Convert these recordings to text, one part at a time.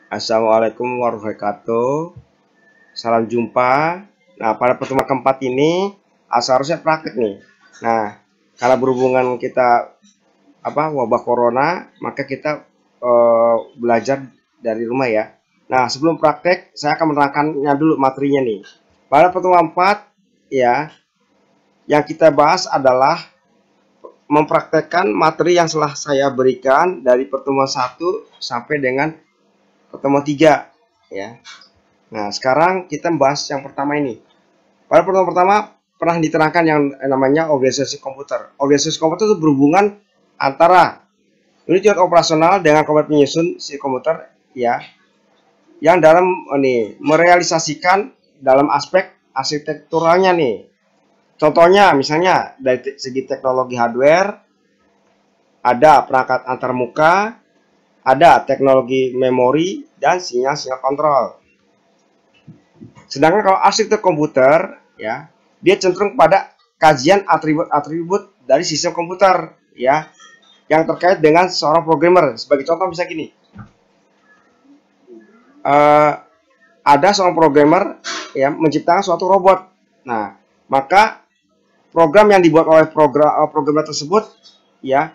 Assalamualaikum warahmatullahi wabarakatuh. Salam jumpa. Nah, pada pertemuan keempat ini seharusnya praktik nih. Nah, karena berhubungan kita wabah corona, maka kita belajar dari rumah ya. Nah, sebelum praktek, saya akan menerangkannya dulu materinya nih. Pada pertemuan keempat ya, yang kita bahas adalah mempraktekkan materi yang telah saya berikan dari pertemuan 1 sampai dengan pertemuan 3 ya. Nah, sekarang kita membahas yang pertama ini. Pada pertemuan pertama pernah diterangkan yang namanya organisasi komputer. Organisasi komputer itu berhubungan antara unit operasional dengan komponen penyusun si komputer ya, yang dalam merealisasikan dalam aspek arsitekturalnya nih. Contohnya misalnya dari segi teknologi hardware, ada perangkat antarmuka, ada teknologi memori dan sinyal-sinyal kontrol. Sedangkan kalau arsitektur komputer ya, dia cenderung pada kajian atribut-atribut dari sistem komputer ya, yang terkait dengan seorang programmer. Sebagai contoh bisa gini. Ada seorang programmer ya menciptakan suatu robot. Nah, maka program yang dibuat oleh programmer tersebut ya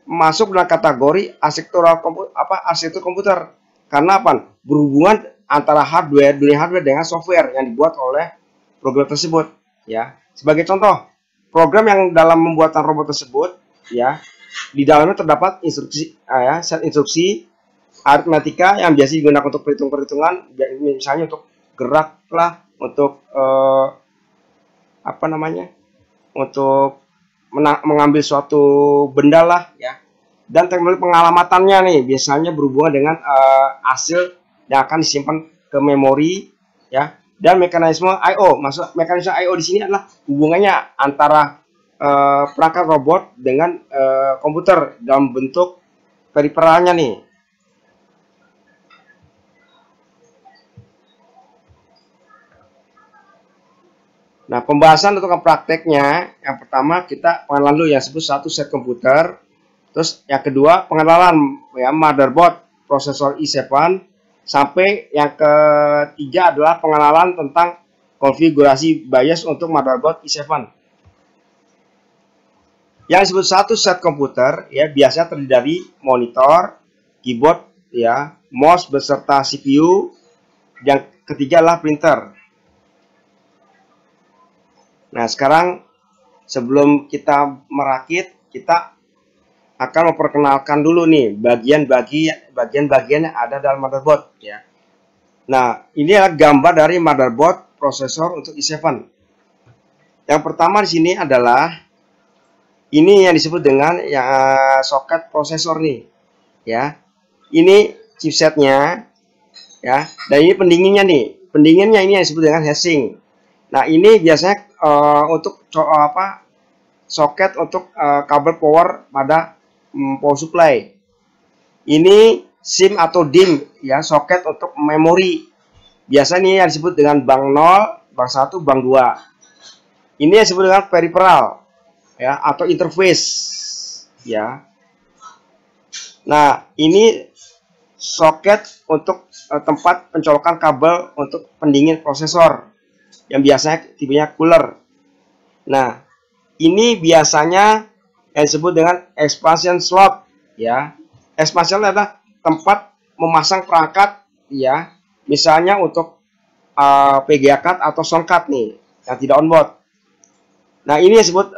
masuk dalam kategori arsitektur komputer. Karena apa? Berhubungan antara dunia hardware dengan software yang dibuat oleh program tersebut ya. Sebagai contoh, program yang dalam pembuatan robot tersebut ya, di dalamnya terdapat instruksi set instruksi aritmatika yang biasa digunakan untuk perhitungan, misalnya untuk gerak lah, untuk untuk mengambil suatu benda lah ya. Dan teknologi pengalamatannya nih biasanya berhubungan dengan hasil yang akan disimpan ke memori ya. Dan mekanisme I/O, maksud mekanisme I/O di sini adalah hubungannya antara perangkat robot dengan komputer dalam bentuk periferalnya nih. Nah, pembahasan untuk prakteknya, yang pertama kita pengenalan dulu yang disebut satu set komputer. Terus yang kedua pengenalan ya motherboard, prosesor i7, sampai yang ketiga adalah pengenalan tentang konfigurasi BIOS untuk motherboard i7. Yang disebut satu set komputer ya biasanya terdiri dari monitor, keyboard ya, mouse beserta CPU. Yang ketiga adalah printer. Nah, sekarang sebelum kita merakit, kita akan memperkenalkan dulu nih bagian-bagian yang ada dalam motherboard ya. Nah, ini adalah gambar dari motherboard prosesor untuk i7. Yang pertama di sini adalah ini yang disebut dengan soket prosesor nih ya. Ini chipsetnya ya, dan ini pendinginnya nih. Pendinginnya ini yang disebut dengan heatsink. Nah, ini biasanya untuk soket untuk kabel power pada power supply. Ini SIM atau DIMM ya, soket untuk memori. Biasanya yang disebut dengan bank 0, bank 1, bank 2. Ini yang disebut dengan peripheral ya atau interface ya. Nah, ini soket untuk tempat pencolokan kabel untuk pendingin prosesor yang biasanya tipenya cooler. Nah, ini biasanya yang disebut dengan expansion slot ya. Expansion adalah tempat memasang perangkat ya, misalnya untuk VGA card atau sound card nih yang tidak onboard. Nah, ini disebut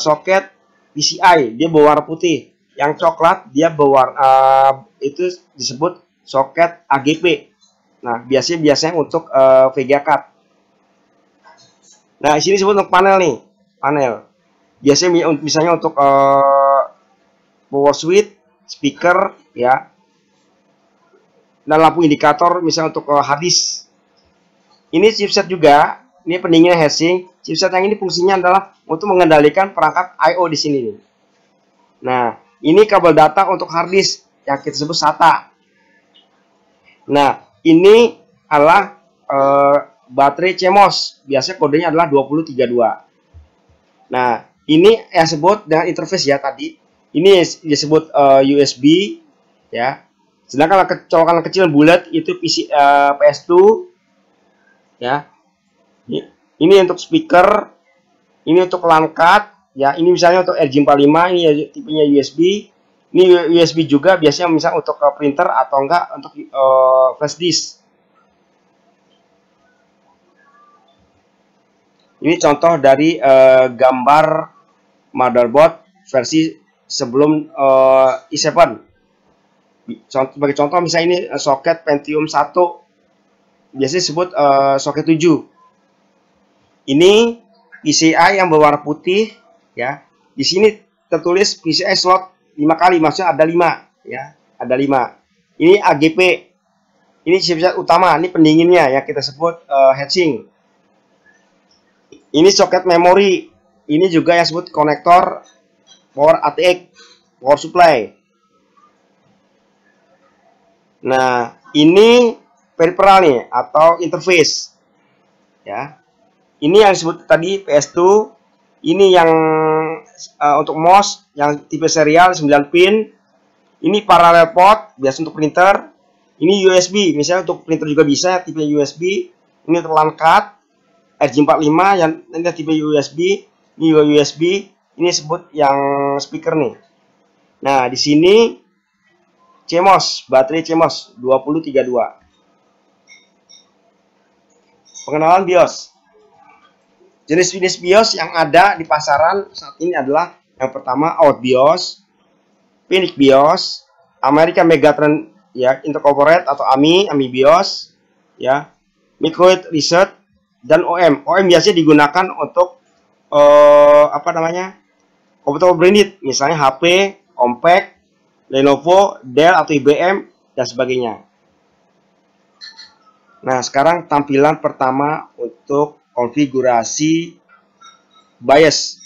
soket PCI, dia berwarna putih. Yang coklat dia berwarna itu disebut soket AGP. Nah, biasanya untuk VGA card. Nah, di sini disebut untuk panel nih, panel. Biasanya misalnya untuk power switch, speaker, ya, dan lampu indikator, misalnya untuk hard disk. Ini chipset juga, ini pendinginnya heatsink. Chipset yang ini fungsinya adalah untuk mengendalikan perangkat I/O di sini nih. Nah, ini kabel data untuk hard disk yang kita sebut SATA. Nah, ini adalah baterai CMOS, biasanya kodenya adalah 2032. Nah, ini yang disebut dengan interface ya tadi. Ini disebut USB ya. Sedangkan colokan kecil bulat itu PS2 ya. Ini untuk speaker, ini untuk LAN card ya. Ini misalnya untuk RJ45, ini ya, tipenya USB. Ini USB juga biasanya misal untuk printer atau enggak untuk flash disk. Ini contoh dari gambar motherboard versi sebelum i7. Sebagai contoh misalnya ini soket Pentium 1, biasanya disebut soket 7. Ini PCI yang berwarna putih ya. Di sini tertulis PCI slot 5 kali, maksudnya ada 5 ya, ada 5. Ini AGP. Ini chipset utama, ini pendinginnya ya, kita sebut heatsink. Ini soket memori. Ini juga yang disebut konektor power ATX, power supply. Nah, ini peripheral nih atau interface. Ya. Ini yang disebut tadi PS2. Ini yang untuk mouse yang tipe serial 9 pin. Ini parallel port biasa untuk printer. Ini USB, misalnya untuk printer juga bisa tipe USB. Ini untuk LAN card RJ45 yang ini tipe USB. Ini juga USB. Ini disebut yang speaker nih. Nah, di sini CMOS, baterai CMOS 2032. Pengenalan BIOS. Jenis-jenis BIOS yang ada di pasaran saat ini adalah yang pertama Out BIOS, Phoenix BIOS, American Megatrend ya, Intercorporate atau AMI BIOS ya, Microid Research dan OM. OM biasanya digunakan untuk komputer branded, misalnya HP, Compaq, Lenovo, Dell atau IBM dan sebagainya. Nah, sekarang tampilan pertama untuk konfigurasi BIOS.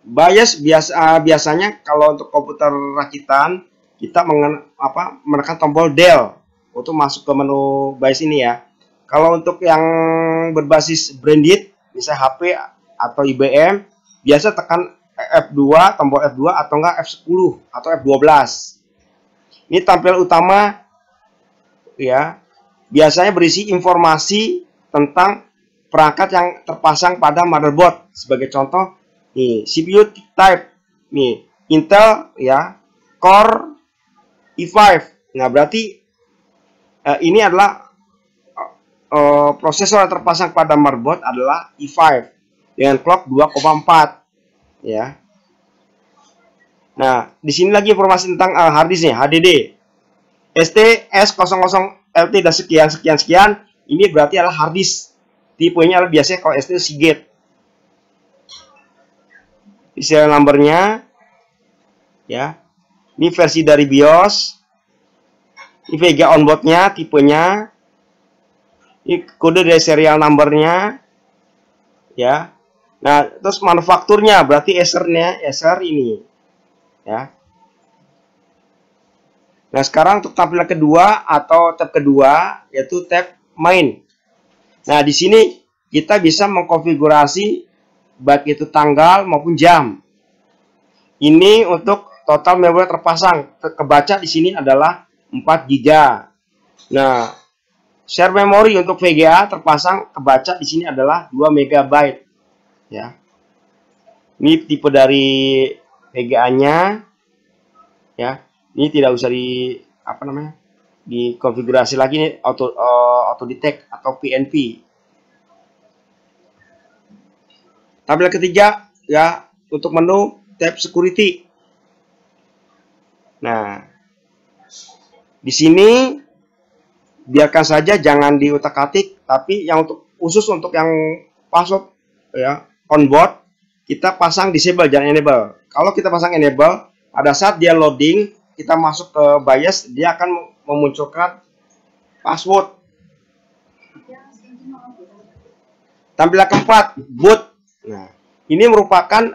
BIOS biasanya kalau untuk komputer rakitan kita menekan tombol Del untuk masuk ke menu BIOS ini ya. Kalau untuk yang berbasis branded, misalnya HP atau IBM, biasa tekan F2, tombol F2 atau enggak F10 atau F12. Ini tampilan utama ya. Biasanya berisi informasi tentang perangkat yang terpasang pada motherboard. Sebagai contoh, nih CPU type, nih Intel ya, Core i5. Nah, berarti ini adalah prosesor yang terpasang pada motherboard adalah i5 dengan clock 2,4 ya. Nah, di sini lagi informasi tentang hard disk nih, HDD. ST-S00LT dan sekian. Ini berarti adalah hard disk. Tipenya adalah biasanya kalau ST Seagate. Di serial numbernya ya. Ini versi dari BIOS. Ini VGA onboardnya, tipenya. Ini kode dari serial numbernya ya. Nah, terus manufakturnya berarti Acer-nya, Acer ini ya. Nah, sekarang untuk tampilan kedua atau tab kedua yaitu tab main. Nah, di sini kita bisa mengkonfigurasi baik itu tanggal maupun jam. Ini untuk total memori terpasang. Kebaca di sini adalah 4 GB. Nah, share memori untuk VGA terpasang, kebaca di sini adalah 2 MB ya. Ini tipe dari VGA-nya ya. Ini tidak usah dikonfigurasi lagi nih, auto detect atau PNP. Tampilan ketiga ya, untuk menu tab security. Nah, di sini biarkan saja, jangan diutak-atik, tapi yang khusus untuk yang password ya onboard kita pasang disable, jangan enable. Kalau kita pasang enable, pada saat dia loading, kita masuk ke BIOS, dia akan memunculkan password. Tampilan keempat, boot. Nah, ini merupakan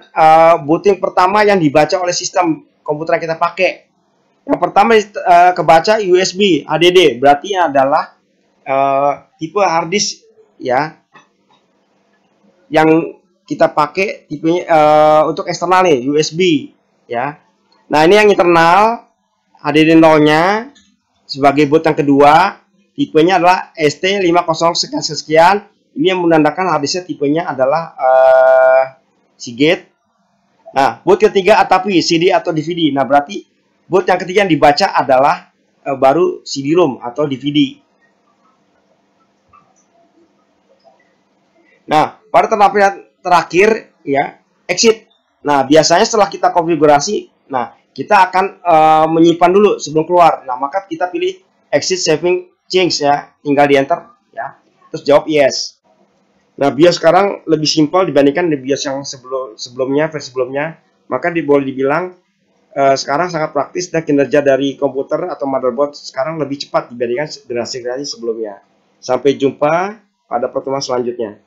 booting pertama yang dibaca oleh sistem komputer yang kita pakai. Yang pertama kebaca USB HDD, berarti adalah tipe hard disk ya, yang kita pakai tipenya untuk eksternal nih, USB ya. Nah, ini yang internal HDD 0-nya sebagai boot yang kedua, tipenya adalah ST50 sekian. Ini yang menandakan harddisknya tipenya adalah Seagate. Nah, boot ketiga ATAPI, CD atau DVD. Nah, berarti boot yang ketiga yang dibaca adalah baru CD-ROM atau DVD. Nah, pada tampilan terakhir ya, exit. Nah, biasanya setelah kita konfigurasi, nah kita akan menyimpan dulu sebelum keluar. Nah, maka kita pilih exit saving change ya, tinggal di enter ya. Terus jawab yes. Nah, BIOS sekarang lebih simpel dibandingkan di BIOS yang sebelumnya, versi sebelumnya. Maka boleh dibilang sekarang sangat praktis dan kinerja dari komputer atau motherboard sekarang lebih cepat dibandingkan generasi-generasi sebelumnya. Sampai jumpa pada pertemuan selanjutnya.